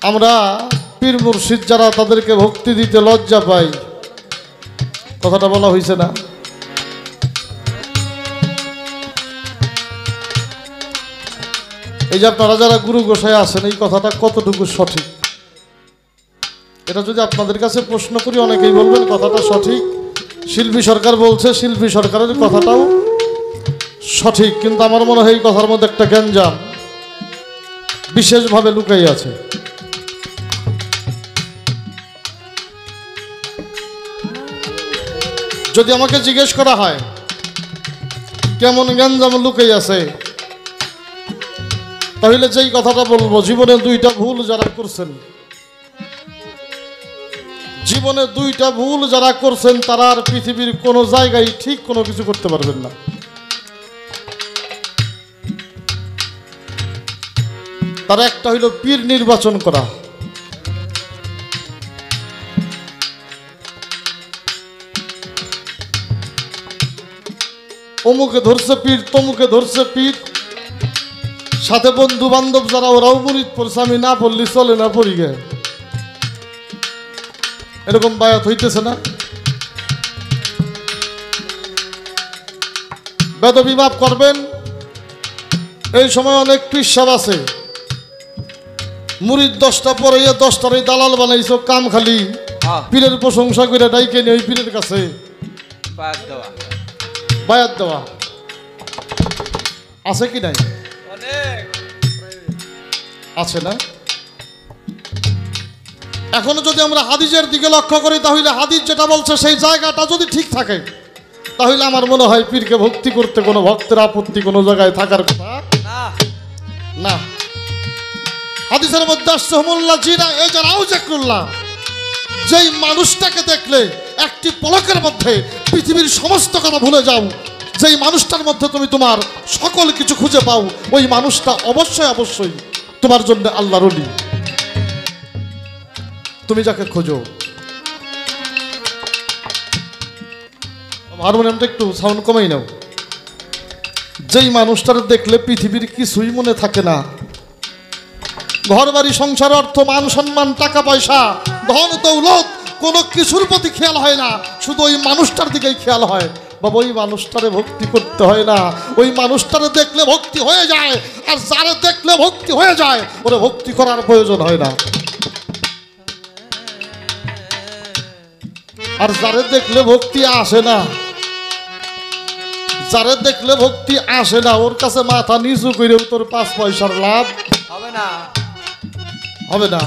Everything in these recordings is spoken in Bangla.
আমরা পীর মুর্শিদ যারা তাদেরকে ভক্তি দিতে লজ্জা পাই, কথাটা বলা হয়েছে না? এই যে আপনারা যারা গুরু গোসাই আছেন, এই কথাটা কতটুকু সঠিক? এটা যদি আপনাদের কাছে প্রশ্ন করি, অনেকেই বলবেন কথাটা সঠিক। শিল্পী সরকার বলছে, শিল্পী সরকারের কথাটাও সঠিক, কিন্তু আমার মনে হয় এই কথার মধ্যে একটা গ্যাঞ্জাম বিশেষভাবে লুকাই আছে। যদি আমাকে জিজ্ঞেস করা হয় কেমন গ্যাঞ্জাম লুকাই আছে, তাহলে যেই কথাটা বলবো, জীবনে দুইটা ভুল যারা করছেন, জীবনে দুইটা ভুল যারা করছেন, তারা আর পৃথিবীর কোনো জায়গায় ঠিক কোনো কিছু করতে পারবেন না। তার একটা হইল পীর নির্বাচন করা। অমুকে ধরছে পীর, তমুকে ধরছে পীর, সাথে বন্ধু বান্ধব যারা ওরাও মুরিদ পড়ছে, আমি না পড়লি চলে না, পড়ি গে, এরকম বায়াত হইতেছে না? বেদবি মাফ করবেন, এই সময় অনেক পিসাব আছে, মুরিদ 10টা পরে 10টার দালাল বানাইছো, কাম খালি পীরের প্রশংসা করে ডাইকে নিয়ে ওই পীরের কাছে বায়াত দেওয়া। আছে কি নাই? আছে না? এখনো যদি আমরা হাদিসের দিকে লক্ষ্য করি, তাহলে হাদিস যেটা বলছে সেই জায়গাটা যদি ঠিক থাকে, তাহলে আমার মনে হয় পীরকে ভক্তি করতে কোনো ভক্তের আপত্তি কোনো জায়গায় থাকার কথা না। হাদিসের মধ্যে আসছে, হুমুল্লাহ জিনা এজারাউ যিকরুল্লাহ, যেই মানুষটাকে দেখলে একটি পলকের মধ্যে পৃথিবীর সমস্ত কথা ভুলে যাও, যেই মানুষটার মধ্যে তুমি তোমার সকল কিছু খুঁজে পাও, ওই মানুষটা অবশ্যই অবশ্যই তোমার জন্য আল্লাহর ওলি। তুমি যাকে খোঁজো। হারমোনিয়ামটা একটু সাউন্ড কমাই নাও। যেই মানুষটার দেখলে পৃথিবীর কিছুই মনে থাকে না, ঘর বাড়ি সংসার অর্থ মান সম্মান টাকা পয়সা ধন দৌলত কোনো কিছুর প্রতি খেয়াল হয় না, শুধু ওই মানুষটার দিকেই খেয়াল হয়। বাবা, ওই মানুষটারে ভক্তি করতে হয় না, ওই মানুষটারে দেখলে ভক্তি হয়ে যায়। আর যারে দেখলে ভক্তি হয়ে যায়, ওরে ভক্তি করার প্রয়োজন হয় না। আর যারে দেখলে ভক্তি আসে না, যারে দেখলে ভক্তি আসে না, ওর কাছে মাথা নিচু করে তোর 5 পয়সার লাভ হবে না, হবে না।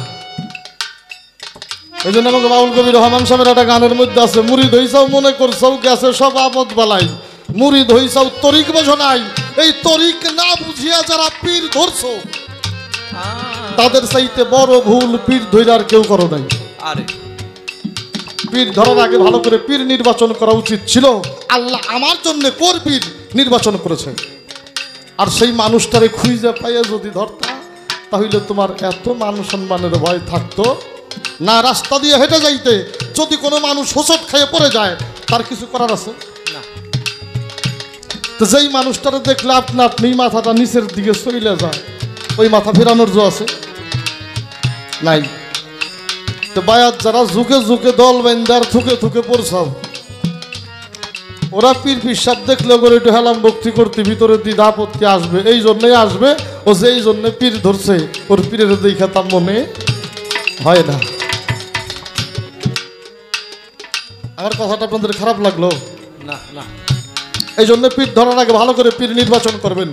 এই জন্য আমাকে বাউল কবি রহমান সাহেবের একটা গানের মধ্যে আছে, মুরিদ হইছাও মনে করছাও গেছে সব আপদ বালাই, মুরিদ হইছাও তরিক বোঝো নাই। এই তরিক না বুঝিয়া যারা পীর ধরছো, তাদের চাইতে বড় ভুল পীর ধইরার কেউ করো নাই। আরে পীর ধরার আগে ভালো করে পীর নির্বাচন করা উচিত ছিল। আল্লাহ আমার জন্য কোর পীর নির্বাচন করেছে, আর সেই মানুষটারে খুঁজে পাইয়া যদি ধরতা, তাহলে তোমার এত মান সম্মানের ভয় থাকতো না। রাস্তা দিয়ে হেঁটে যাইতে যদি কোনো মানুষ হোঁচট খেয়ে পড়ে যায়, তার কিছু করার আছে না। তো যেই মানুষটারে দেখলে আপনা আপনি মাথাটা নিচের দিকে চলে যায়, ওই মাথা ফেরানোর জো আছে নাই? তো বায়াত যারা ঝুঁকে ঝুঁকে দল বেন্দার থুকে থুকে পড়ছাও, ওরা পীর পিসাব দেখলে করে একটু হেলাম ভক্তি করতে ভিতরে দ্বিধা আপত্তি আসবে। এই জন্যই আসবে, ও যেই জন্য পীর ধরছে ওর পীরের দেখা তার মনে হয় না। আমার কথাটা আপনাদের খারাপ লাগলো না? না। এই জন্য পীর ধরার আগে ভালো করে পীর নির্বাচন করবেন,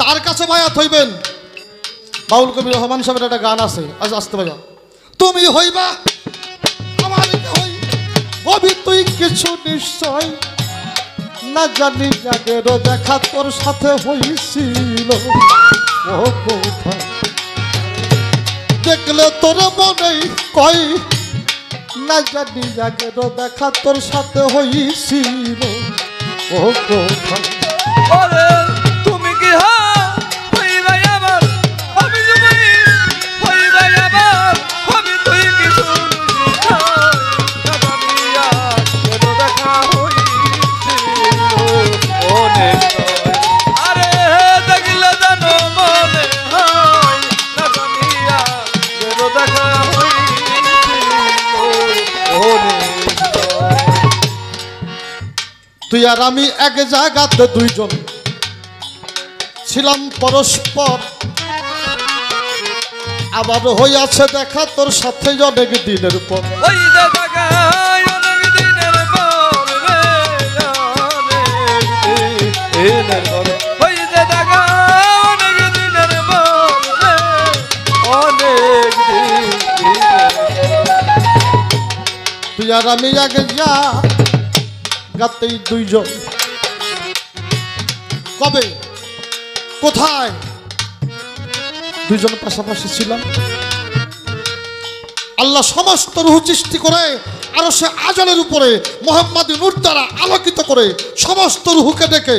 তার কাছে বায়াত হইবেন। বাউল কবি রহমান সাহেবের একটা গান আছে, আজ আসতে পারা, তুমি হইবা আমার হই হবি তুই কিছু নিশ্চয়, না জানি জাগেরও দেখা তোর সাথে হইছিল, ও কোথায় দেখলে তোর মনে কই, না জানি জাগেরও দেখা তোর সাথে হইছিল, ও কোথায়। তুমি কি হইবাই আমার, আমি হইবাই আমার, আমি তুই কিছু দেখা হইছিল অনেক। আরে দেখলে জানো মনে হয়, না জানিয়া তুই আর আমি এক জায়গাতে দুইজন ছিলাম পরস্পর, আবার হইয়াছে দেখা তোর সাথে অনেক দিনের পর। ওই যে দেখায় অনেক দিনের পর রে, অনেক দিনের পর। ওই যে দেখায় অনেক দিনের পর রে, অনেক দিনের পর। তুই আর আমি এক জায়গাতেই দুইজন, কবে কোথায় দুইজন পাশাপাশি ছিলাম। আল্লাহ সমস্ত রূহ সৃষ্টি করে আরো সে আজলের উপরে মুহাম্মাদি নূর দ্বারা আলোকিত করে সমস্ত রূহকে ডেকে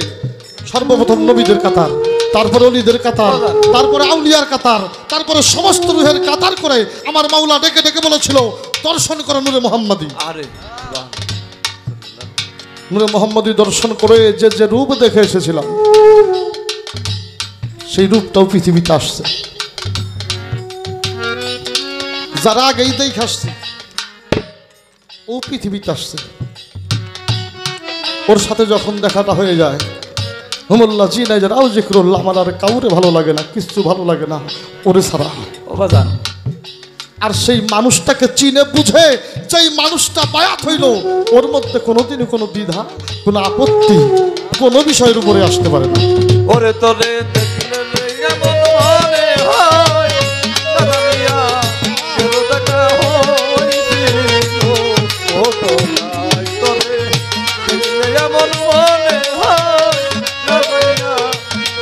সর্বপ্রথম নবীদের কাতার, তারপরে ওলিদের কাতার, তারপরে আউলিয়ার কাতার, তারপরে সমস্ত রূহের কাতার করে আমার মাওলা ডেকে ডেকে বলেছিল দর্শন করো নূরে মুহাম্মাদি। আরে নূরে মুহাম্মাদি দর্শন করে যে যে রূপ দেখে এসেছিলাম সেই রূপটাও পৃথিবীতে আসছে। যারা আগেই দেখে আসছে ও পৃথিবীতে আসছে। ওর সাথে যখন দেখাটা হয়ে যায়, হুমুল্লাহ জি নাই যারা জিক্রুল্লাহ, আমার আর কাউরে ভালো লাগে না, কিচ্ছু ভালো লাগে না ওরে ছাড়া। ও বাজান, আর সেই মানুষটাকে চিনে বুঝে যেই মানুষটা বায়াত হইল, ওর মধ্যে কোনোদিনই কোনো দ্বিধা, কোনো আপত্তি কোনো বিষয়ের উপরে আসতে পারে না। ওরে তোরে দেখলে রে এমন মনে হয়, দাদামিয়া কেন দেখা হইছিল। ও তোলাই তোরে দেখলে এমন মনে হয়, দাদামিয়া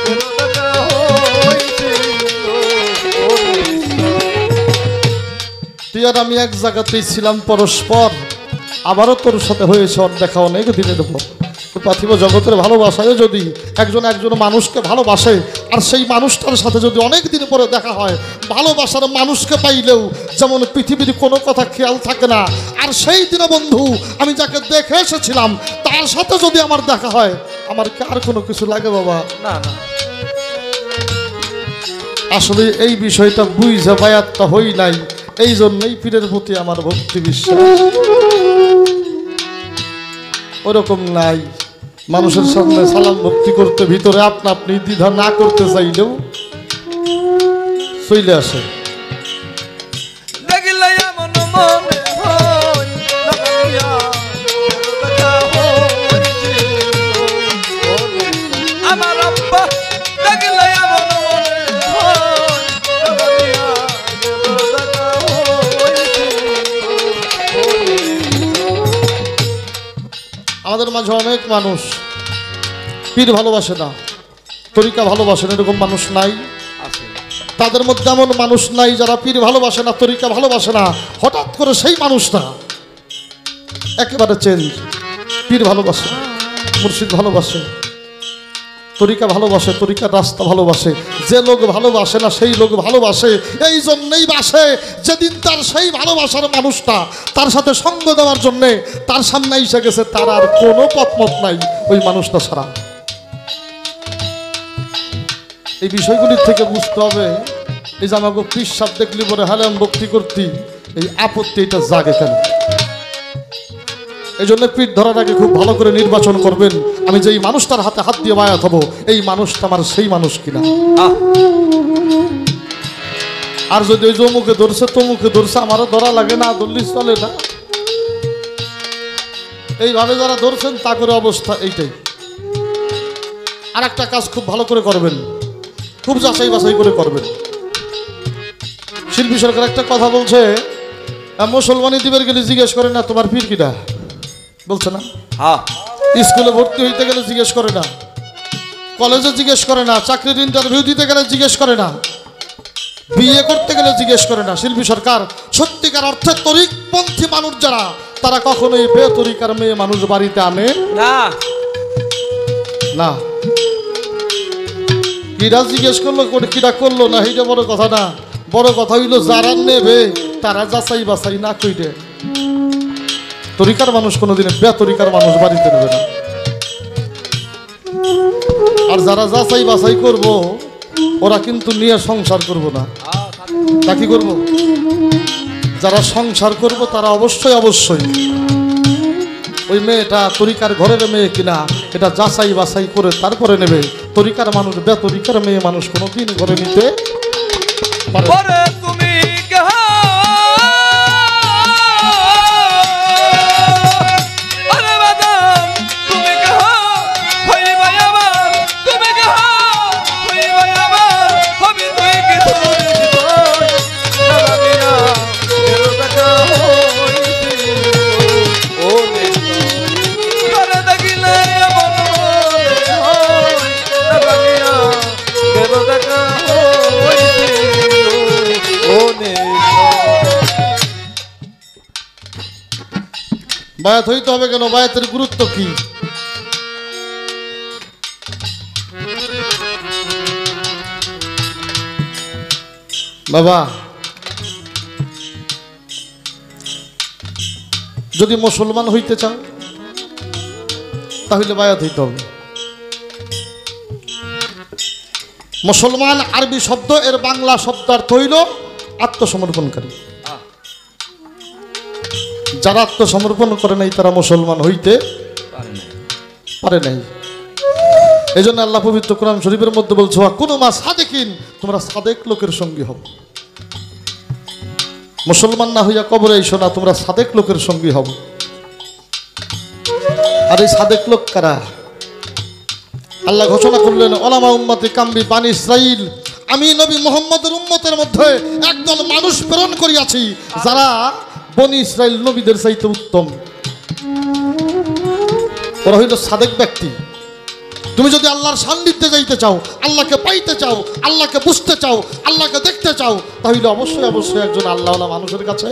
কেন দেখা হইছিল। তুই আর আমি এক জায়গাতেই ছিলাম পরস্পর, আবারও তোর সাথে হয়েছে ওর দেখা অনেক দিনের পর। পার্থিব জগতের ভালোবাসায় যদি একজন মানুষকে ভালোবাসে আর সেই মানুষটার সাথে যদি অনেক দিন পরে দেখা হয়, ভালোবাসার মানুষকে পাইলেও যেমন পৃথিবীর কোনো কথা খেয়াল থাকে না, আর সেই দিনে বন্ধু আমি যাকে দেখে এসেছিলাম তার সাথে যদি আমার দেখা হয়, আমার কি আর কোনো কিছু লাগে বাবা? না না, আসলে এই বিষয়টা বুঝে বায়াতটা হই নাই, এই জন্যই পীরের প্রতি আমার ভক্তি বিশ্বাস ওরকম নাই। মানুষের সামনে সালাম ভক্তি করতে ভিতরে আপনা আপনি দ্বিধা না করতে চাইলেও চলে আসে। দেখলে এমন মনে হয়, দাদামিয়া কেন দেখা হইছিল। আমার আব্বা দেখলে এমন মনে হয়, দাদামিয়া কেন দেখা হইছিল। আমাদের মাঝে অনেক মানুষ পীর ভালোবাসে না, তরিকা ভালোবাসে না, এরকম মানুষ নাই। তাদের মধ্যে এমন মানুষ নাই যারা পীর ভালোবাসে না, তরিকা ভালোবাসে না, হঠাৎ করে সেই মানুষটা একেবারে চেঞ্জ। পীর ভালোবাসে, মুর্শিদ ভালোবাসে, তরিকা ভালোবাসে, তরিকার রাস্তা ভালোবাসে। যে লোক ভালোবাসে না সেই লোক ভালোবাসে, এই জন্যই বাসে যেদিন তার সেই ভালোবাসার মানুষটা তার সাথে সঙ্গ দেওয়ার জন্যে তার সামনে এসে গেছে, তার আর কোনো পথমত নাই ওই মানুষটা ছাড়া। এই বিষয়গুলির থেকে বুঝতে হবে, এই যে আমাকে পিসাব দেখলি পরে হালাম ভক্তি করতি, এই আপত্তি এটা জাগে কেন? এই জন্য পীর ধরার আগে খুব ভালো করে নির্বাচন করবেন, আমি যেই মানুষটার হাতে হাত দিয়ে বায়াত হব এই মানুষটা আমার সেই মানুষ কিনা। আর যদি ওই জমুকে ধরছে তমুকে ধরছে, আমারও ধরা লাগে না, ধরলি চলে না। এইভাবে যারা ধরছেন তা করে অবস্থা এইটাই। আর একটা কাজ খুব ভালো করে করবেন, খুব যাচাই বাছাই করে করবেন। শিল্পী সরকার একটা কথা বলছে, মুসলমানি দ্বীপের গেলে জিজ্ঞেস করে না তোমার পীর কিটা, বলছে না? স্কুলে ভর্তি হইতে গেলে জিজ্ঞেস করে না, কলেজে জিজ্ঞেস করে না, চাকরির ইন্টারভিউ দিতে গেলে জিজ্ঞেস করে না, বিয়ে করতে গেলে জিজ্ঞেস করে না। শিল্পী সরকার সত্যিকার অর্থে তরিকপন্থী মানুষ যারা, তারা কখনোই বেতরিকার মেয়ে মানুষ বাড়িতে আনে না না। কিরা জিজ্ঞেস করলো, কিরা করলো না, এইটা বড় কথা না। বড় কথা হইল যারা নেবে তারা যাচাই বাছাই না কইরে। তরিকার মানুষ কোনোদিন বেতরিকার মানুষ বাড়িতে নেবে না। আর যারা যাচাই বাছাই করব ওরা কিন্তু নিয়ে সংসার করব না। তা কি করবো? যারা সংসার করব তারা অবশ্যই ওই মেয়েটা তরিকার ঘরের মেয়ে কিনা এটা যাচাই বাছাই করে তারপরে নেবে। তরিকার মানুষ বেতরিকার মেয়ে মানুষ কোনোদিন ঘরে নিতে পারে না। ওরে তুমি কাহা আরে বাদাম তুমি কাহা হই ভাই আমার তুমি কাহা হই ভাই আমার আমি তুই কি তোর জীবন না মিয়া এর দেখা হইছি ও নে করে দেখিলে মন হয় না মিয়া এর দেখা হইছি ও নে বায়াত হইতে হবে কেন? বায়াতের গুরুত্ব কি? বাবা যদি মুসলমান হইতে চাও তাহলে বায়াত হইতে হবে। মুসলমান আরবি শব্দ, এর বাংলা শব্দার্থ হইল আত্মসমর্পণকারী। যারা আত্মসমর্পণ করে নাই তারা মুসলমান হইতে পারে নাই। এই জন্য আল্লাহ পবিত্র কোরআন শরীফের মধ্যে বলছো কোন মা সাদেকিন, তোমরা সাদেক লোকের সঙ্গী হও। মুসলমান না হইয়া কবরে এসো না, তোমরা সাদেক লোকের সঙ্গী হও। আর এই সাদেক লোক কারা? আল্লাহ ঘোষণা করলেন ওলামা উম্মতে কাম্বি বানি ইসরাইল, আমি নবী মুহাম্মদের উম্মতের মধ্যে একদল মানুষ প্রেরণ করিয়াছি যারা বনি ইসরাইল নবীদের চাইতে উত্তম। ওরা হইল সাদেক ব্যক্তি। তুমি যদি আল্লাহর সান্নিধ্যে যাইতে চাও, আল্লাহকে পাইতে চাও, আল্লাহকে বুঝতে চাও, আল্লাহকে দেখতে চাও, তাহলে অবশ্যই অবশ্যই একজন আল্লাহওয়ালা মানুষের কাছে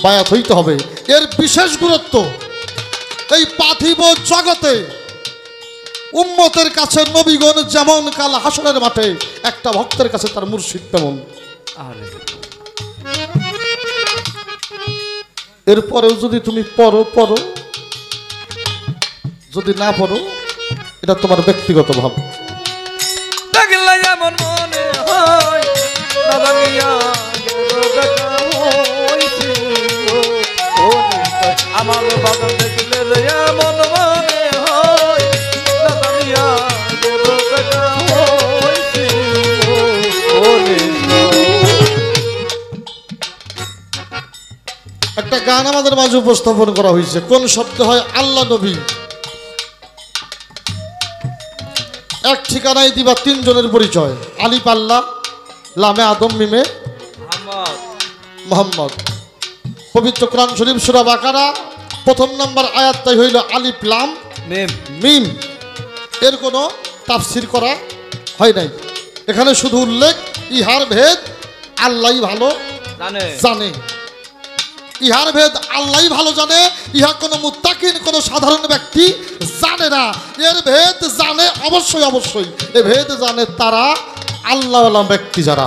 বায়াত হইতে হবে। এর বিশেষ গুরুত্ব এই পার্থিব জগতে উম্মতের কাছে নবীগণ যেমন কাল হাসরের মাঠে একটা ভক্তের কাছে তার মুর্শিদ তেমন। এরপরেও যদি তুমি পড়ো, যদি না পড়ো এটা তোমার ব্যক্তিগত ভাব। দেখলে যেমন মনে হয় না জানিয়া দেখা হইছি ও নিশ্চয় আমার বাবা দেখলে যেমন মনে হয় না জানিয়া দেখা হইছি ও নিশ্চয়। একটা গান আমাদের মাঝে উপস্থাপন করা হয়েছে, কোন শব্দ হয় আল্লাহ নবী। এক ঠিকানায় দিবা তিনজনের পরিচয়, আলিফ আল্লাহ, লামে আদম, মিমে মোহাম্মদ। পবিত্র কোরআন শরীফ সূরা বাকারা প্রথম নম্বর আয়াতটাই হইল আলিফ লাম মিম। এর কোনো তাফসির করা হয় নাই, এখানে শুধু উল্লেখ ইহার ভেদ আল্লাহই ভালো জানে। ইহার ভেদ আল্লাহই ভালো জানে, ইহা কোনো মুত্তাকিন কোনো সাধারণ ব্যক্তি জানে না। এর ভেদ জানে অবশ্যই অবশ্যই, এ ভেদ জানে তারা আল্লাহওয়ালা ব্যক্তি যারা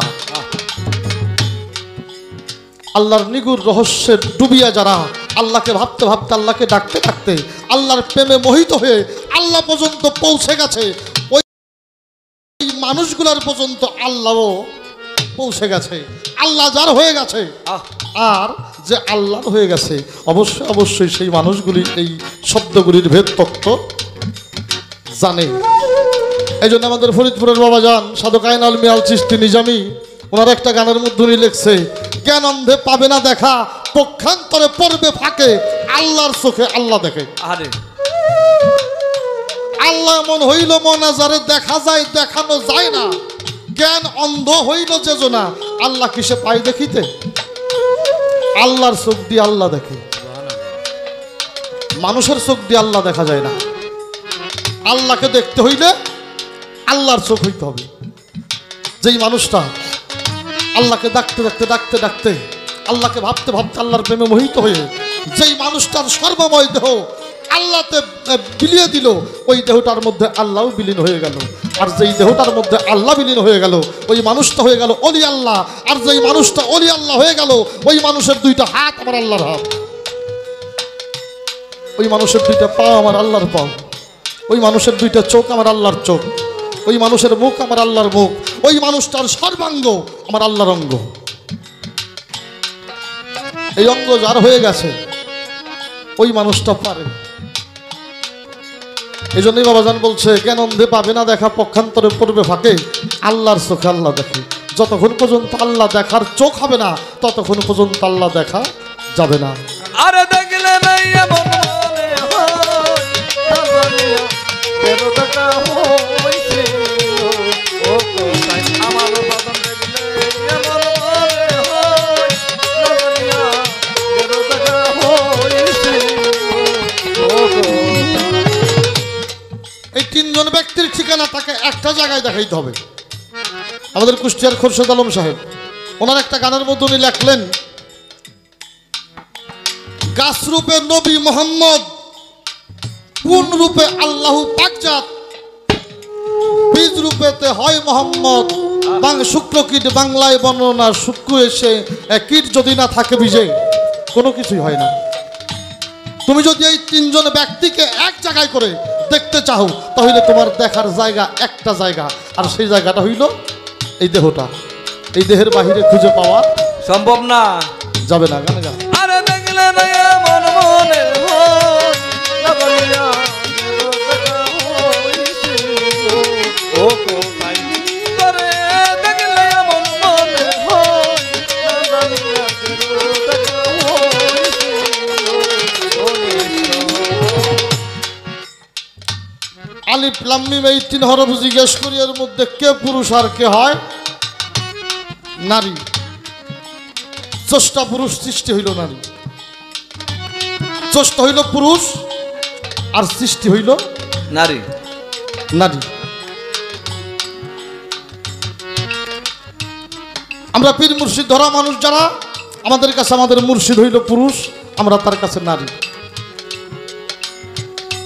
আল্লাহর নিগুড় রহস্যের ডুবিয়া, যারা আল্লাহকে ভাবতে ভাবতে, আল্লাহকে ডাকতে ডাকতে, আল্লাহর প্রেমে মোহিত হয়ে আল্লাহ পর্যন্ত পৌঁছে গেছে। ওই মানুষগুলার পর্যন্ত আল্লাহও পৌঁছে গেছে, আল্লাহ যার হয়ে গেছে আর যে আল্লাহর হয়ে গেছে, অবশ্যই অবশ্যই সেই মানুষগুলি এই শব্দগুলির ভেদ তত্ত্ব জানে। এই জন্য আমাদের ফরিদপুরের বাবাজান সাধক আইনাল মিয়াল চিশতি নিজামী ওনার একটা গানের মধ্যে উনি লিখছে, জ্ঞান অন্ধে পাবে না দেখা, পক্ষান্তরে পড়বে ফাঁকে, আল্লাহর চোখে আল্লাহ দেখে। আল্লাহ মন হইল মনাজারে দেখা যায় দেখানো যায় না, জ্ঞান অন্ধ হইল যে জনা, আল্লাহ কিসে পায় দেখিতে? আল্লাহর চোখ দিয়ে আল্লাহ দেখে, মানুষের চোখ দিয়ে আল্লাহ দেখা যায় না। আল্লাহকে দেখতে হইলে আল্লাহর চোখ হইতে হবে। যেই মানুষটা আল্লাহকে ডাকতে ডাকতে ডাকতে ডাকতে, আল্লাহকে ভাবতে ভাবতে আল্লাহর প্রেমে মোহিত হয়ে যেই মানুষটার সর্বময় দেহ আল্লাহতে বিলিয়ে দিল, ওই দেহটার মধ্যে আল্লাহও বিলীন হয়ে গেল। আর যেই দেহটার মধ্যে আল্লাহ বিলীন হয়ে গেল, ওই মানুষটা হয়ে গেল অলি আল্লাহ। আর যেই মানুষটা অলি আল্লাহ হয়ে গেল, ওই মানুষের দুইটা হাত আমার আল্লাহর হাত, ওই মানুষের দুইটা পা আমার আল্লাহর পা, ওই মানুষের দুইটা চোখ আমার আল্লাহর চোখ, ওই মানুষের মুখ আমার আল্লাহর মুখ, ওই মানুষটার সর্বাঙ্গ আমার আল্লাহর অঙ্গ। এই অঙ্গ যার হয়ে গেছে, ওই মানুষটা পারে। এই জন্যই বাবাজান বলছে, জ্ঞান অন্ধে পাবে না দেখা, পক্ষান্তরে পড়বে ফাঁকে, আল্লাহর চোখে আল্লাহ দেখে। যতক্ষণ পর্যন্ত আল্লাহ দেখার চোখ হবে না, ততক্ষণ পর্যন্ত আল্লাহ দেখা যাবে না। আরে দেখলে নাই এমন মনে হয়, নাজানিয়া কেন দেখা হইছে, ও কোথায় আমার বাদন দেখলে এমন মনে হয়, নাজানিয়া কেন দেখা হইছে, ও কোথায়। এই তিনজন ব্যক্তির ঠিকানা তাকে একটা জায়গায় দেখাইতে হবে। আমাদের কুষ্টিয়ার খোরশেদ আলম সাহেব, ওনার একটা গানের মধ্যে উনি লেখলেন, গাছ রূপে নবী মোহাম্মদ, কোন রূপে আল্লাহ পাকজাত, বীজ রূপেতে হয় মোহাম্মদ। শুক্র কীট বাংলায় বর্ণনা, শুক্র এসে কীট যদি না থাকে বীজে কোনো কিছুই হয় না। তুমি যদি এই তিনজন ব্যক্তিকে এক জায়গায় করে দেখতে চাও, তাহলে তোমার দেখার জায়গা একটা জায়গা, আর সেই জায়গাটা হইল এই দেহটা। এই দেহের বাহিরে খুঁজে পাওয়া সম্ভব না, যাবে না। গান গান। আরে দেখলে নাই এমন মনে হয়, নাজানিয়া কেন দেখা হইছে, ও কোথায়। তোরে দেখলে এমন মনে হয়, নাজানিয়া কেন দেখা হইছে, ও নিশ্চয়। আলিফ লাম মিম এই তিন হরফ জিজ্ঞেস করি, এর মধ্যে কে পুরুষ আর কে হয় নারী? স্রষ্টা পুরুষ, সৃষ্টি হইল নারী। স্রষ্টা হইল পুরুষ আর সৃষ্টি হইল নারী। নারী। আমরা পীর মুর্শিদ ধরা মানুষ যারা, আমাদের কাছে আমাদের মুর্শিদ হইল পুরুষ, আমরা তার কাছে নারী।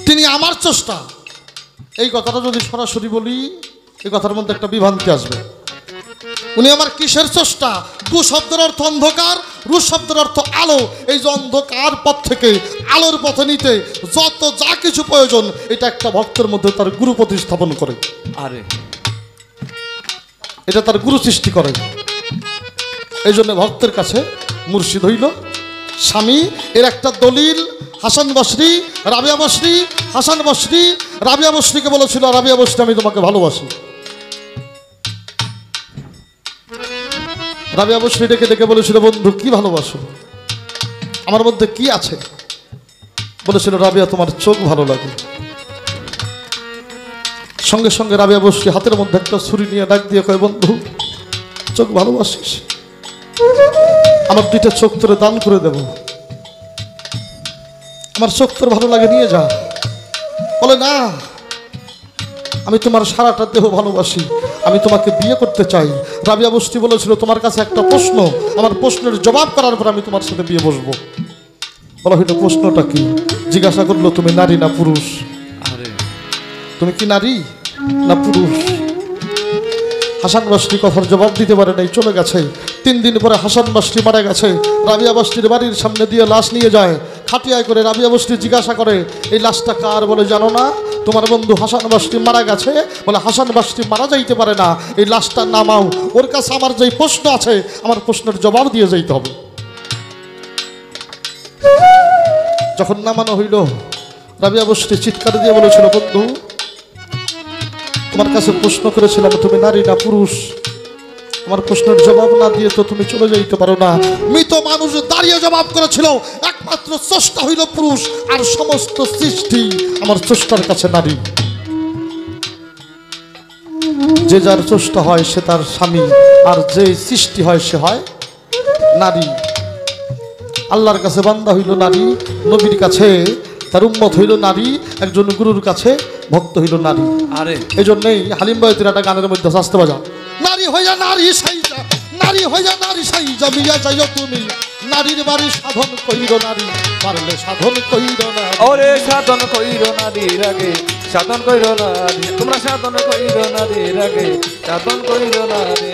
তিনি আমার স্রষ্টা, এই কথাটা যদি সরাসরি বলি, এই কথার মধ্যে একটা বিভ্রান্তি আসবে। উনি আমার কিসের স্রষ্টা? গু শব্দের অর্থ অন্ধকার, রু শব্দের অর্থ আলো। এই যে অন্ধকার পথ থেকে আলোর পথে নিতে যত যা কিছু প্রয়োজন, এটা একটা ভক্তের মধ্যে তার গুরু প্রতিস্থাপন করে। আরে এটা তার গুরু সৃষ্টি করে। এই জন্য ভক্তের কাছে মুর্শিদ হইল স্বামী। এর একটা দলিল হাসান বসরি, রাবিয়া বসরি। হাসান বসরি রাবিয়া বসরিকে বলেছিল, রাবিয়া বসরি আমি তোমাকে ভালোবাসি। রাবিয়া বসরি ডেকে ডেকে বলেছিল, বন্ধু কি ভালোবাসো, আমার মধ্যে কি আছে? বলেছিল, রাবিয়া তোমার চোখ ভালো লাগে। সঙ্গে সঙ্গে রাবিয়া বসরি হাতের মধ্যে একটা ছুরি নিয়ে ডাক দিয়ে কয়, বন্ধু চোখ ভালোবাসিস, আমার দুইটা চোখ তোরে দান করে দেব, আমার চোখ তোর ভালো লাগে নিয়ে যা। বলে, না, আমি তোমার সারাটা দেহ ভালোবাসি, আমি তোমাকে বিয়ে করতে চাই। রাবিয়া বসরি বলেছিল, তোমার কাছে একটা প্রশ্ন, আমার প্রশ্নের জবাব করার পর আমি তোমার সাথে বিয়ে বসবো। বলা হইল, প্রশ্নটা কি? জিজ্ঞাসা করলো, তুমি নারী না পুরুষ? আরে তুমি কি নারী না পুরুষ? হাসান বসরি কথার জবাব দিতে পারে নাই, চলে গেছে। 3 দিন পরে হাসান বসরি মারা গেছে। রাবিয়া বসরির বাড়ির সামনে দিয়ে লাশ নিয়ে যায়, খাটিয়ায় করে। রাবিয়া বসরি জিজ্ঞাসা করে, এই লাশটা কার? বলে, জানো না, তোমার বন্ধু হাসান বসরি মারা গেছে। বলে, হাসান বসরি মারা যাইতে পারে না, এই লাশটা নামাও, ওর কাছে আমার যেই প্রশ্ন আছে, আমার প্রশ্নের জবাব দিয়ে যাইতে হবে। যখন নামানো হইল, রাবিয়া বসরি চিৎকার দিয়ে বলেছিল, বন্ধু তোমার কাছে প্রশ্ন করেছিলাম, তুমি নারী না পুরুষ, আমার প্রশ্নের জবাব না দিয়ে তো তুমি চলে যাইতে পারো না। মৃত মানুষ দাঁড়িয়ে জবাব করেছিল, একমাত্র স্রষ্টা হইল পুরুষ, আর সমস্ত সৃষ্টি আমার স্রষ্টার কাছে নারী। যে যার স্রষ্টা হয় সে তার স্বামী, আর যে সৃষ্টি হয় সে হয় নারী। আল্লাহর কাছে বান্দা হইল নারী, নবীর কাছে তার উম্মত হইল নারী, একজন গুরুর কাছে ভক্ত হইল নারী। আরে এই জন্যই হালিম বয়তির একটা গানের মধ্যে শাস্তে বাজা, নারী হইয়া নারী সাইজা, নারী হইয়া নারী সাইজা, মিয়া যাইও তুমি নারীর বাড়ি সাধন কইর নারী, পারলে সাধন কইর না। ওরে সাধন কইর নারীর আগে, সাধন কইর নারী, তোমরা সাধন কইর নারীর আগে, সাধন কইর নারী।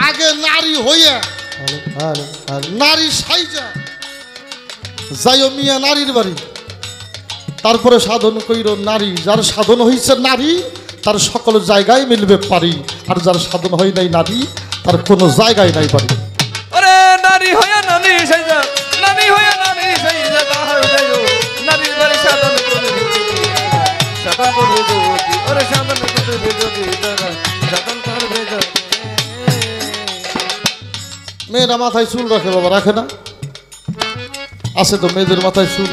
আগে নারী হইয়া নারী সাইজা যাইও মিয়া নারীর বাড়ি, তারপরে সাধন কইর নারী। যার সাধন হইছে নারী, তার সকল জায়গায় মিলবে পারি, আর যার সাধন হয় নাই নারী, তার কোনো জায়গায় নাই পারি। ওরে নারী হইয়া নারী সাইজা, নারী হইয়া নারীর বাড়ি সাধন করবে সাধন করবে যদি ওরে সাধন করবে যদি তারা সাধন করবে যদি মেয়েরা মাথায় চুল রাখে বাবা, রাখে না? আছে তো মেয়েদের মাথায় চুল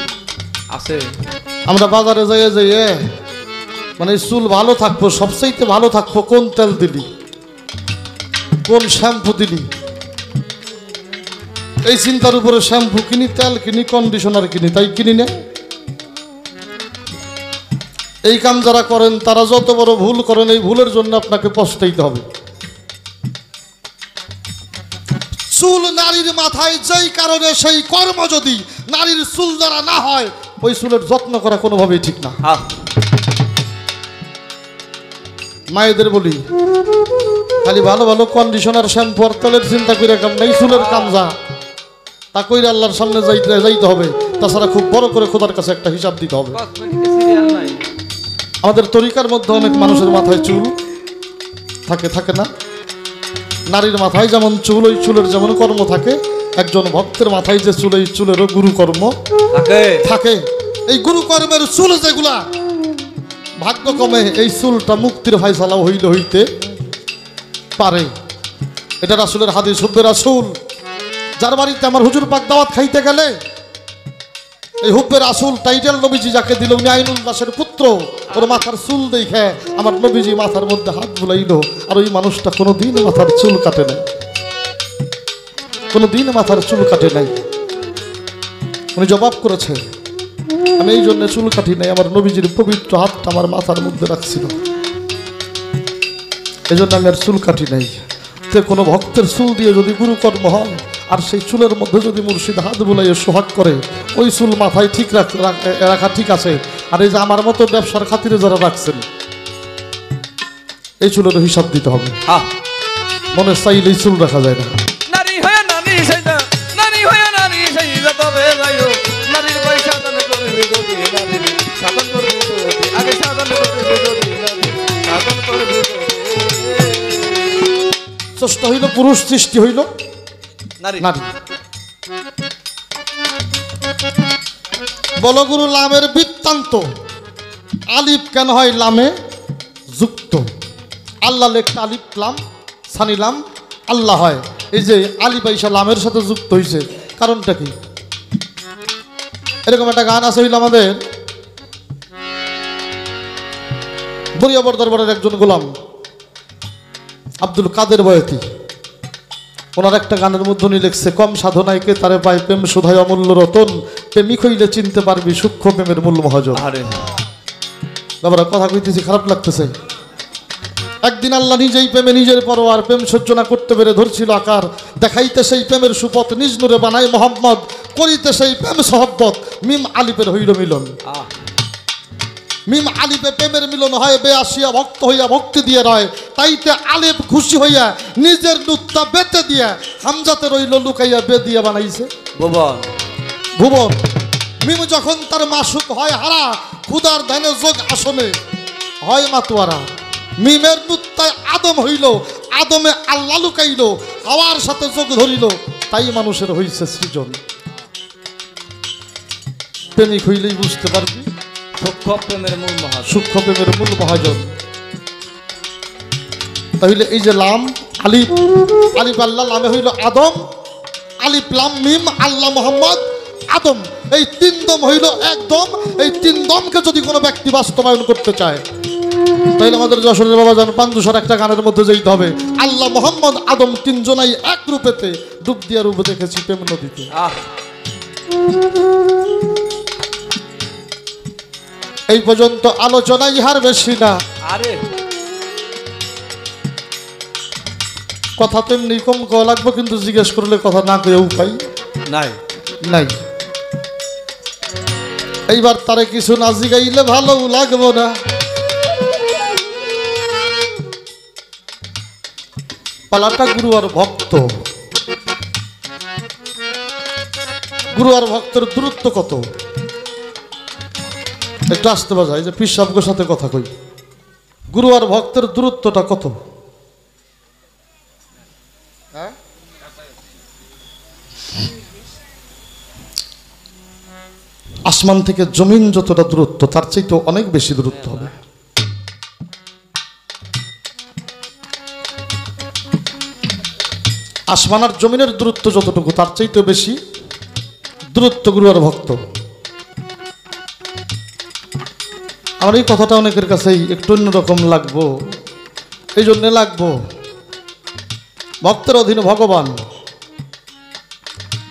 আছে। আমরা বাজারে যাইয়ে যাইয়ে মানে চুল ভালো থাকবো, সবচাইতে ভালো থাকবো কোন তেল দিলি, কোন শ্যাম্পু দিলি, এই চিন্তার উপরে শ্যাম্পু কিনি, তেল কিনি, কন্ডিশনার কিনি, তাই কিনি না? এই কাম যারা করেন তারা যত বড় ভুল করেন, এই ভুলের জন্য আপনাকে পস্তাইতে হবে। চুল নারীর মাথায় যেই কারণে সেই কর্ম যদি নারীর চুল দ্বারা না হয়, ওই চুলের যত্ন করা কোনোভাবেই ঠিক না। মায়েদের বলি খালি ভালো ভালো কন্ডিশনার শ্যাম্পু আর তেলের চিন্তা করে কাম নেই, চুলের কাম যা তা কইরে আল্লাহর সামনে যাইতে হবে। তাছাড়া খুব বড় করে খোদার কাছে একটা হিসাব দিতে হবে। আমাদের তরিকার মধ্যে অনেক মানুষের মাথায় চুল থাকে, থাকে না? নারীর মাথায় যেমন চুল, ওই চুলের যেমন কর্ম থাকে, একজন ভক্তের মাথায় যে চুল, এই চুলেরও গুরুকর্ম থাকে। এই গুরুকর্মের চুল যেগুলা ভাগ্যক্রমে এই চুলটা মুক্তির ফায়সালা হইতে পারে। এটা রাসূলের হাদিস, হুব্বে রাসূল। যার বাড়িতে আমার হুজুর পাক দাওয়াত খাইতে গেলে এই হুব্বে রাসূল টাইটেল নবীজি যাকে দিল, উনি আইনুল দাসের পুত্র, ওর মাথার চুল দেখে আমার নবীজি মাথার মধ্যে হাত বুলাইল, আর ওই মানুষটা কোনোদিন মাথার চুল কাটে নাই, কোনোদিন মাথার চুল কাটে নাই। উনি জবাব করেছে, আমি এই জন্য চুল কাটি নাই, আমার নবীজির পবিত্র হাতটা আমার মাথার মধ্যে রাখছিল, এই জন্য আমি আর চুল কাটি নাই। তে কোনো ভক্তের চুল দিয়ে যদি গুরুকর্ম হয়, আর সেই চুলের মধ্যে যদি মুর্শিদ হাত বুলাইয়ে সোহাগ করে, ওই চুল মাথায় ঠিক রাখা ঠিক আছে। আর এই যে আমার মতো ব্যবসার খাতিরে যারা রাখছেন, এই চুলের হিসাব দিতে হবে। মনে চাইলেই চুল রাখা যায় না। নারী হয়ে নারী সাইজা, নারী হয়ে নারী সাইজা তবে যাইও নারীর বাড়ি সাধন করবে যদি নারীর সাধন করবে যদি আগে সাধন করবে যদি নারীর সাধন করবে যদি। চেষ্টা হইল পুরুষ, সৃষ্টি হইল নারী। বলগুরু লামের বৃত্তান্ত, আলিফ কেন হয় লামে যুক্ত? আল্লাহ লেখা আলিফ লাম সানিলাম আল্লাহ হয়, এই যে আলিফ আইসা লামের সাথে যুক্ত হয়েছে, কারণটা কি? এরকম একটা গান আছে হইল আমাদের বরিয়াবর দরবারের একজন গোলাম আব্দুল কাদের বয়াতি, ওনার একটা গানের মধ্যে উনি লিখছে, কম সাধনাইকে তারে পায় প্রেম সুধায় অমূল্য রতন, প্রেমিক হইলে চিনতে পারবি সূক্ষ্ম প্রেমের মূল মহাজন। বাবারা কথা কইতেছি, খারাপ লাগতেছে। একদিন আল্লাহ নিজেই প্রেমে নিজের পরোয়ার প্রেম সহ্য না করতে পেরে ধরছিল আকার, দেখাইতে সেই প্রেমের সুপথ নিজ নূরে বানায় মোহাম্মদ, করিতে সেই প্রেম সহব্বত মিম আলিফের হইল মিলন। মিম আলিফে প্রেমের মিলন হয়, বে আসিয়া ভক্ত হইয়া ভক্তি দিয়ে রয়, তাইতে আলিফ খুশি হইয়া নিজের নুত্তা বেতে দিয়া হামজাতে রইল লুকাইয়া বে দিয়া বানাইছে ভুবন। ভুবন মিম যখন তার মাসুক হয় হারা, খুদার ধানে যোগ আসনে হয় মাতুয়ারা। মিমের নুত্তায় আদম হইল, আদমে আল্লাহ লুকাইল, হাওয়ার সাথে যোগ ধরিল, তাই মানুষের হইছে সৃজন। প্রেমিক হইলেই বুঝতে পারবি সূক্ষ্ম প্রেমের মূল মহাজন। তাহলে এই যে লাম আলিফ, আলিফ আল্লাহ, লামে হইল আদম, আলিফ লাম মিম আল্লাহ মোহাম্মদ আদম, এই তিন দম হইল একদম। এই তিন দমকে যদি কোনো ব্যক্তি বাস্তবায়ন করতে চায়, তাইলে আমাদের যশোরের বাবা জান পান্দুসার একটা গানের মধ্যে যেতে হবে, আল্লাহ মোহাম্মদ আদম তিনজনাই এক রূপেতে ডুব দিয়া রূপ দেখেছি প্রেম নদীতে। এই পর্যন্ত আলোচনা ইহার বেশি না, কথা তেমনি কম কওয়া লাগবে, কিন্তু জিজ্ঞেস করলে কথা না কয়ে উপায় নাই নাই। এইবার তারে কিছু না জিগাইলে ভালো লাগবো না। পালাটা গুরু আর ভক্ত, গুরু আর ভক্তের দূরত্ব কত? একটু আসতে বাজায় যে পীর সাহেবের সাথে কথা কই, গুরু আর ভক্তের দূরত্বটা কত? আসমান থেকে জমিন যতটা দূরত্ব তার চাইতে অনেক বেশি দূরত্ব হবে। আসমান আর জমিনের দূরত্ব যতটুকু তার চাইতে বেশি দূরত্ব গুরু আর ভক্ত। আমার এই কথাটা অনেকের কাছেই একটু অন্যরকম লাগবো, এই জন্যে লাগবো ভক্তের অধীন ভগবান,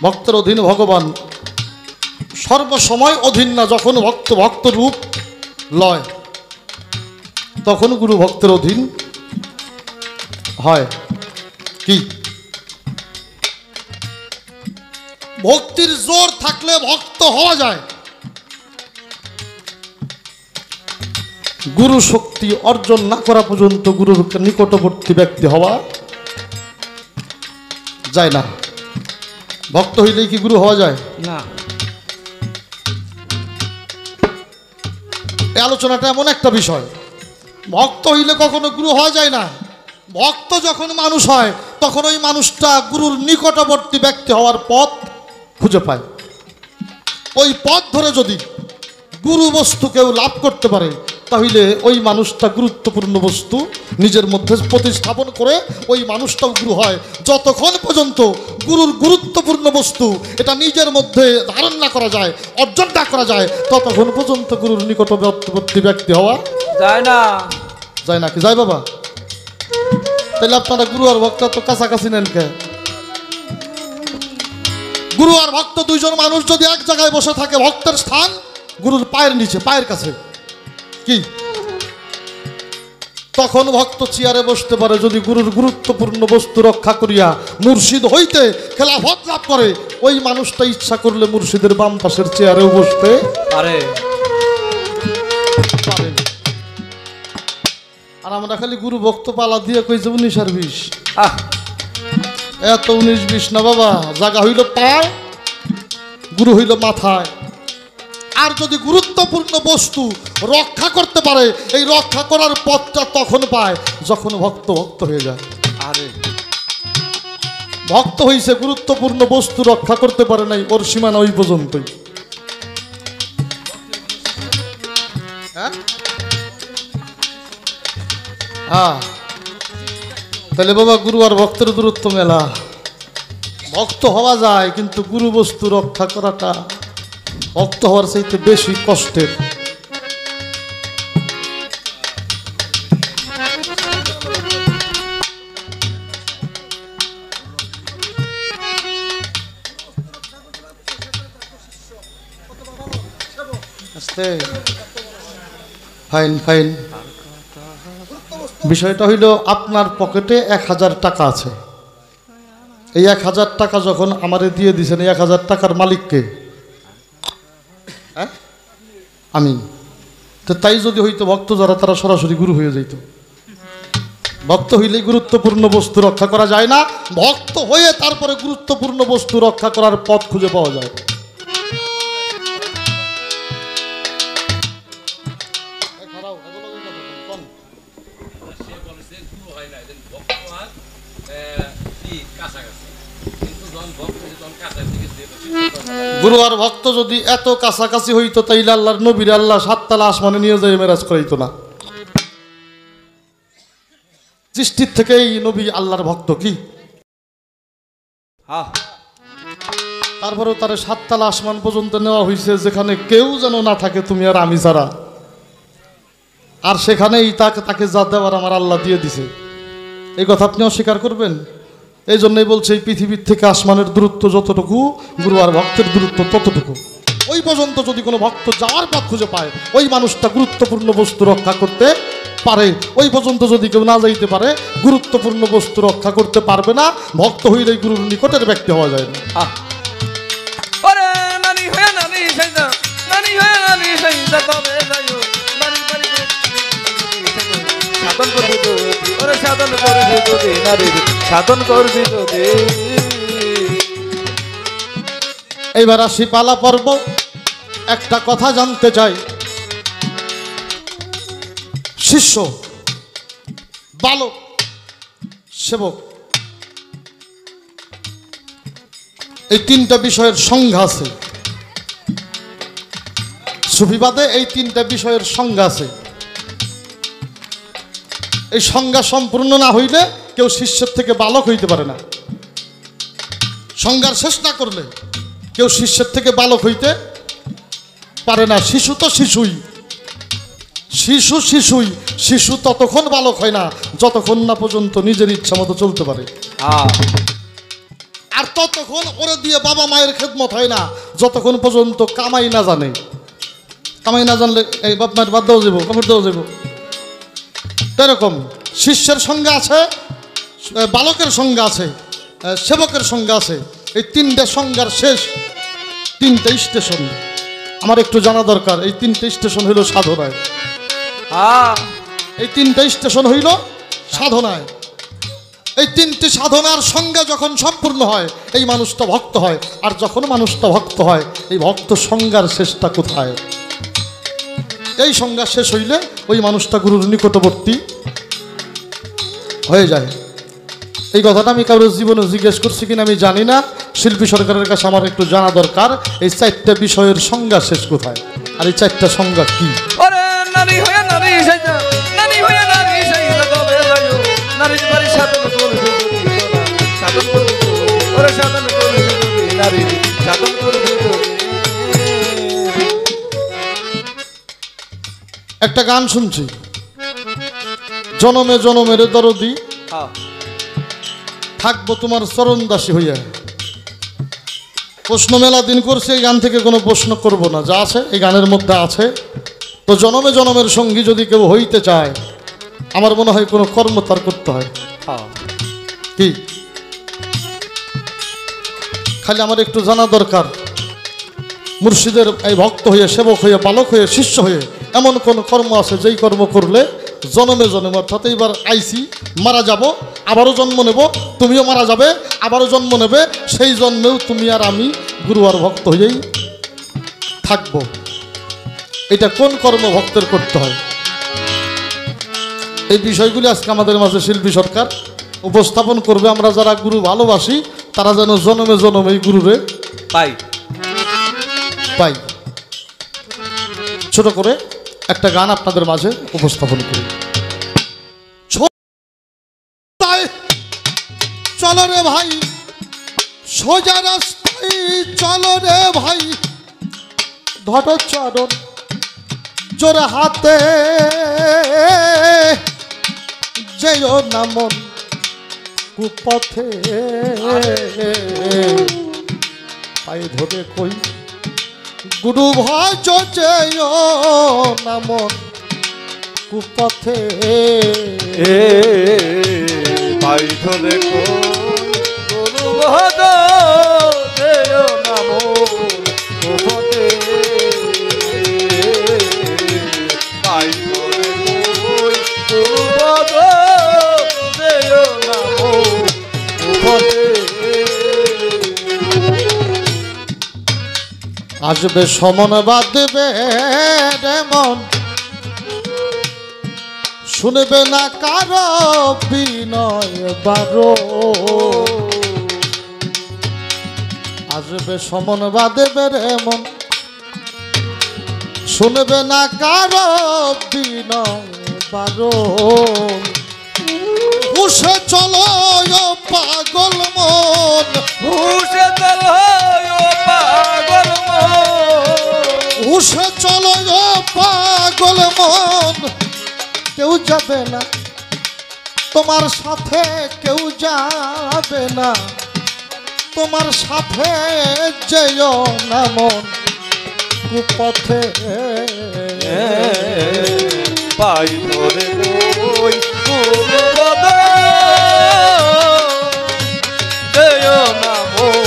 ভক্তের অধীন ভগবান সর্বসময় অধীন না। যখন ভক্ত ভক্ত রূপ লয় তখন গুরু ভক্তের অধীন হয়। কি ভক্তির জোর থাকলে ভক্ত হওয়া যায়, গুরু শক্তি অর্জন না করা পর্যন্ত গুরুর নিকটবর্তী ব্যক্তি হওয়া যায় না। ভক্ত হইলেই কি গুরু হওয়া যায় না। এই আলোচনাটা এমন একটা বিষয়, ভক্ত হইলে কখনো গুরু হওয়া যায় না। ভক্ত যখন মানুষ হয় তখন ওই মানুষটা গুরুর নিকটবর্তী ব্যক্তি হওয়ার পথ খুঁজে পায়। ওই পথ ধরে যদি গুরু বস্তু কেউ লাভ করতে পারে তাহলে ওই মানুষটা গুরুত্বপূর্ণ বস্তু নিজের মধ্যে প্রতিস্থাপন করে ওই মানুষটাও গুরু হয়। যতক্ষণ পর্যন্ত গুরুর গুরুত্বপূর্ণ বস্তু এটা নিজের মধ্যে ধারণ না করা যায়, অর্জন না করা যায়, ততক্ষণ পর্যন্ত গুরুর নিকটবর্তী ব্যক্তি হওয়া যায় না। যায় না কি যায় বাবা? তাহলে আপনারা গুরু আর ভক্ত তো কাছাকাছি নেন কে? গুরু আর ভক্ত দুইজন মানুষ যদি এক জায়গায় বসে থাকে, ভক্তের স্থান গুরুর পায়ের নিচে, পায়ের কাছে, কি তখন ভক্ত চেয়ারে বসতে পারে যদি গুরুর গুরুত্বপূর্ণ বস্তু রক্ষা করিয়া মুর্শিদ হইতে খেলাফত লাভ করে। ওই মানুষটা ইচ্ছা করলে মুর্শিদের বাম পাশের চেয়ারেও বসতে পারে। আর আমরা খালি গুরু ভক্ত পালা দিয়ে কই যে 19 আর 20, এত 19-20 না বাবা। জায়গা হইল পায়, গুরু হইল মাথায়। আর যদি গুরুত্বপূর্ণ বস্তু রক্ষা করতে পারে, এই রক্ষা করার পথটা তখন পায় যখন ভক্ত ভক্ত হয়ে যায়। আরে ভক্ত হইছে, গুরুত্বপূর্ণ বস্তু রক্ষা করতে পারে নাই, ওর সীমানা ওই পর্যন্তই। হ্যাঁ, তাহলে বাবা গুরু আর ভক্তের দূরত্ব মেলা। ভক্ত হওয়া যায় কিন্তু গুরু বস্তু রক্ষা করাটা ভক্ত হওয়ার চাইতে বেশি কষ্টের। Fine fine. বিষয়টা হইল আপনার পকেটে 1000 টাকা আছে। এই 1000 টাকা যখন আমারে দিয়ে দিছেন, এই 1000 টাকার মালিককে আমি। তো তাই যদি হইতো ভক্ত যারা তারা সরাসরি গুরু হয়ে যাইত। ভক্ত হইলেই গুরুত্বপূর্ণ বস্তু রক্ষা করা যায় না, ভক্ত হয়ে তারপরে গুরুত্বপূর্ণ বস্তু রক্ষা করার পথ খুঁজে পাওয়া যায়। গুরু আর ভক্ত যদি এত কাছাকাছি হইতো তাইলে আল্লাহর নবীর আল্লাহ 7 তলা আসমানে নিয়ে যায় মেরাজ করাইতো না। সৃষ্টির থেকেই নবী আল্লাহর ভক্ত। কি তারপরেও তার 7 তলা আসমান পর্যন্ত নেওয়া হয়েছে, যেখানে কেউ যেন না থাকে তুমি আর আমি ছাড়া। আর সেখানেই তাকে যা দেওয়ার আমার আল্লাহ দিয়ে দিছে। এই কথা আপনি অস্বীকার করবেন? এই জন্যই বলছে এই পৃথিবীর থেকে আসমানের দূরত্ব যতটুকু, গুরু আর ভক্তের দূরত্ব ততটুকু। ওই পর্যন্ত যদি কোনো ভক্ত যাওয়ার পথ খুঁজে পায়, ওই মানুষটা গুরুত্বপূর্ণ বস্তু রক্ষা করতে পারে। ওই পর্যন্ত যদি কেউ না যাইতে পারে, গুরুত্বপূর্ণ বস্তু রক্ষা করতে পারবে না। ভক্ত হইলেই গুরুর নিকটের ব্যক্তি হওয়া যায় না। এইবার আসি পালা পর্ব। একটা কথা জানতে চাই, শিষ্য, বালক, সেবক, এই 3টা বিষয়ের সংজ্ঞা আছে। সুফিবাদে এই তিনটা বিষয়ের সংজ্ঞা আছে। এই সংজ্ঞা সম্পূর্ণ না হইলে কেউ শিষ্যের থেকে বালক হইতে পারে না। সংজ্ঞার শেষ না করলে কেউ শিষ্যের থেকে বালক হইতে পারে না। শিশু তো শিশুই, শিশু ততক্ষণ বালক হয় না যতক্ষণ না পর্যন্ত নিজের ইচ্ছা মতো চলতে পারে। আর ততক্ষণ ওরে দিয়ে বাবা মায়ের খেদমত হয় না যতক্ষণ পর্যন্ত কামাই না জানে। কামাই না জানলে এই বাপ মায়ের বাদ দেওয়া যাবো, কাপড় দেওয়া যাবো। এরকম শিষ্যের সংজ্ঞা আছে, বালকের সংজ্ঞা আছে, সেবকের সংজ্ঞা আছে। এই তিনটা সংজ্ঞার শেষ তিনটা স্টেশন আমার একটু জানা দরকার। এই তিনটা স্টেশন হইল সাধনায়। এই তিনটা স্টেশন হইল সাধনায়। এই তিনটি সাধনার সংজ্ঞা যখন সম্পূর্ণ হয় এই মানুষটা ভক্ত হয়। আর যখন মানুষটা ভক্ত হয় এই ভক্ত সংজ্ঞার শেষটা কোথায়? এই সংজ্ঞা শেষ হইলে ওই মানুষটা গুরুর নিকটবর্তী হয়ে যায়। এই কথাটা আমি কারোর জীবনে জিজ্ঞেস করছি কিনা আমি জানি না। শিল্পী সরকারের কাছে আমার একটু জানা দরকার এই চারটা বিষয়ের সংজ্ঞা শেষ কোথায়, আর এই চারটা সংজ্ঞা কি? একটা গান শুনছি, জনমে জনমের দরদি থাকবো তোমার চরণ দাসী হইয়া। প্রশ্ন মেলা দিন করছে, এই গান থেকে কোনো প্রশ্ন করব না, যা আছে এই গানের মধ্যে আছে। তো জনমে জনমের সঙ্গী যদি কেউ হইতে চায় আমার মনে হয় কোনো কর্ম তার করতে হয়। কি খালি আমার একটু জানা দরকার মুর্শিদের এই ভক্ত হয়ে, সেবক হয়ে, বালক হয়ে, শিষ্য হয়ে এমন কোন কর্ম আছে যেই কর্ম করলে জনমে জনমে, অর্থাৎ এইবার আইসি মারা যাব আবারও জন্ম নেব, তুমিও মারা যাবে আবারও জন্ম নেবে, সেই জন্মেও তুমি আর আমি গুরু আর ভক্ত হয়েই থাকবো। এটা কোন কর্ম ভক্তের করতে হয়? এই বিষয়গুলি আজকে আমাদের মাঝে শিল্পী সরকার উপস্থাপন করবে। আমরা যারা গুরু ভালোবাসি তারা যেন জনমে জনমে গুরুরে পাই। ছোট করে একটা গান আপনাদের মাঝে উপস্থাপন করি। চলো রে ভাই সোজা রাস্তায়, চলো রে ভাই ধর চরণ জোর হাতে, যেও না মন কুপথে, পায়ে ধরে কই গুরু ভজ, যেও না মন কুপথে, পায়ে ধরে গুরু ভজ, যেও না মন কুপথে, পায়ে ধরে গুরু ভজ, যেও না মন কুপথে। আসবে সমন বাঁধবে রে মন, শুনবে না কারো বিনয় বারো। আসবে সমন বাঁধবে রে মন, শুনবে না কারো বিনয় বারো। হুশে চলো পাগল মন, হুশে চলো পাগল মন, হুশে চলো পাগল মন। কেউ যাবে না তোমার সাথে, কেউ যাবে না তোমার সাথে, যেও না মন কুপথে, পাই ধরে ওই গুরু পদ, যেও না মন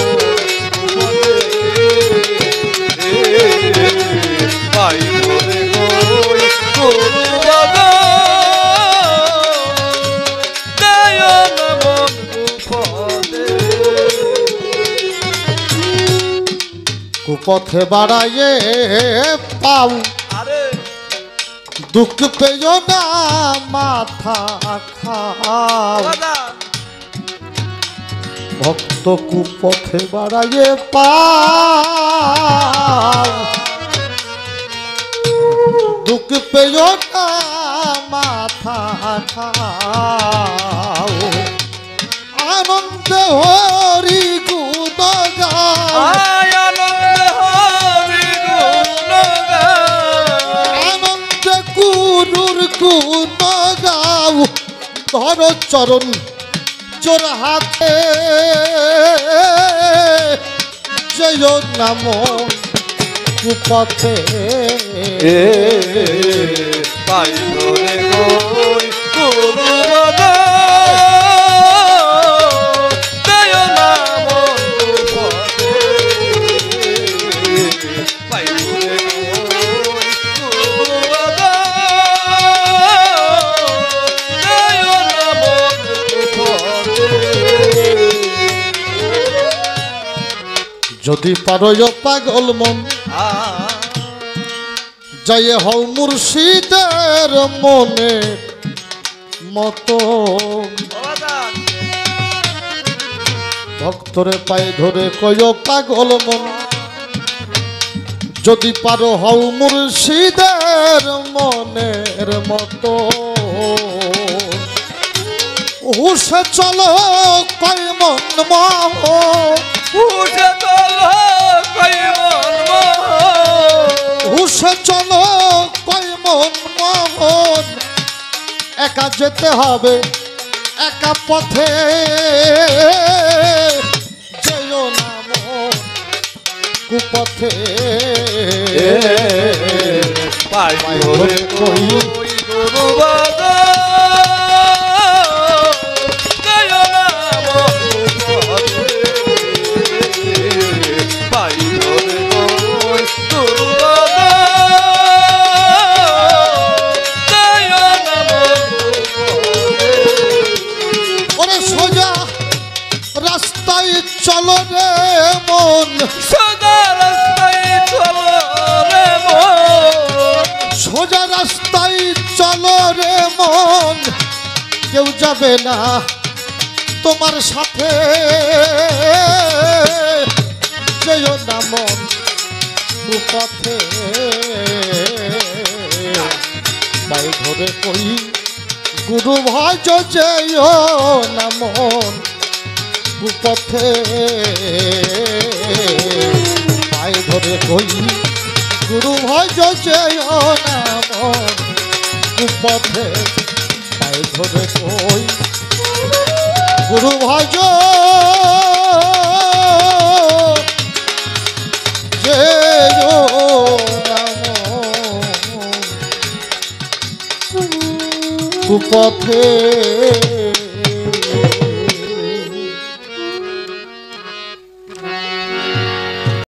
কুপথে, পাই ধরে ওই গুরু পদ, যেও না মন কুপথে। কুপথে বাড়াইয়ে পাও দুঃখ পেও না মাথা খাও। ভক্ত কুপথে বাড়াইয়ে পাও দুঃখ পেয় না মাথা খাও আনন্দে হরি গুণ গাও আনন্দে গুরুর গুণ গাও ধর চরণ চোর হাতে জয় নাম কুপথে পাই ধরে কই গুরু দয় নাম কুপথে পাই ধরে কই গুরু দয় নাম কুপথে যদি পারো পাগল মন জয় হও মুর্শিদের মনে মতো ভক্তরে পায়ে ধরে কয় পাগল মন যদি পারো হও মুর্শিদের মনের মতো হুশে চলো কয় মন মহ উঠে চলো কই মন হুশে চলো কয় মন মোহন একা যেতে হবে একা পথে যেও না মন কুপথে পাই ধরে কই গুরু বাদা দয় নাম কুপথে পাই ধরে কই গুরু বাদা দয় নাম কুপথে ওরে সোজা রাস্তায় চলো রে মন সদা রাস্তায় চলো রে মন সোজা রাস্তায় চলো রে মন কেউ যাবে না তোমার সাথে যেও না মন কুপথে পায়ে ধরে কই গুরু ভজ যেও না মন কুপথে পায়ে ধরে কই গুরু ভজ যেও না মন কুপথে পায়ে ধরে কই গুরু ভজ যেও না মন কুপথে